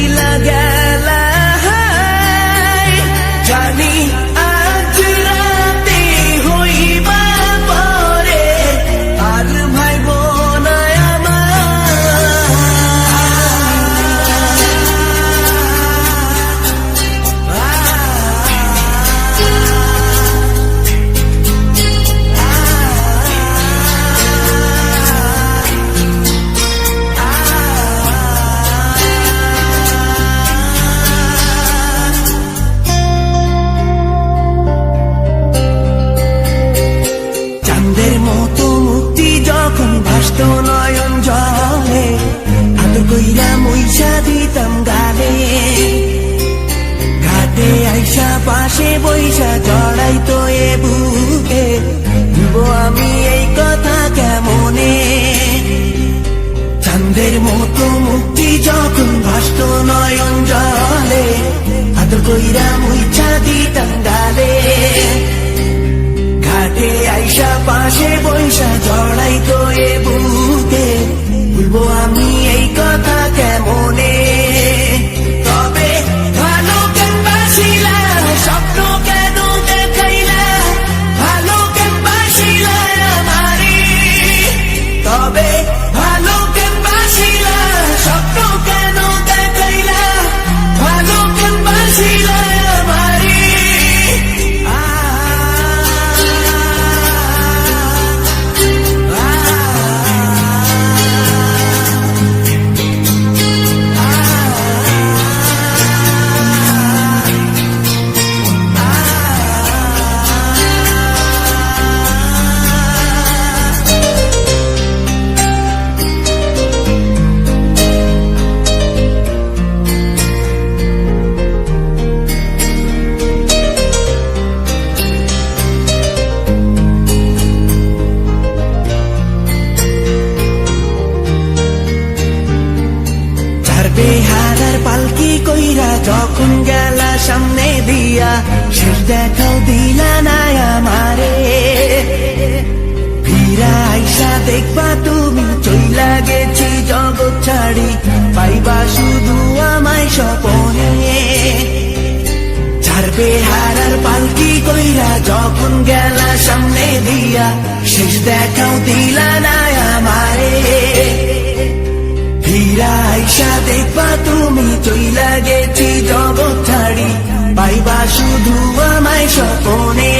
চইলা গেলা জানি আজ রাতে হইবা পরে আর ভাইব না ভাসত নয়ন জলে আদর কইরা মইসা দিতাম গালে ঘাটে আইসা পাশে বইসা জড়াইতো এ বুকে ভুলবো আমি এই কথা কেমনে চাঁদের মতো মুক্তি যখন ভাসত নয়ন জলে আদর কইরা মইসা দিতাম গালে ঘাটে আইসা পাশে বইসা জড়াইতো এ বুকে ভুলবো আমি এই কথা কেমনে তবে ভালো কেন বাসিলা স্বপ্ন কেন দেখাইলা ভালো কেন বাসিলা আমারে তবে ভালো কেন বাসিলা স্বপ্ন কেন দেখাইলা ভালো কেন বাসিলা আমারে বেহারার পালকি কইরা যখন গেলা সামনে দিয়া শেষ দেখাও দিলা না আমারে ফিরা আইসা দেখবা তুমি চইলা গেছি জগৎ ছাড়ি পাইবা শুধু আমায় স্বপনে ছাড়বে হারার পালকি কইরা যখন গেলা সামনে দিয়া শেষ দেখাও দিলা না আমারে ফিরা আইসা দেখবা তুমি চইলা গেছি জগৎ ছাড়ি পাইবা শুধু আমায় স্বপনে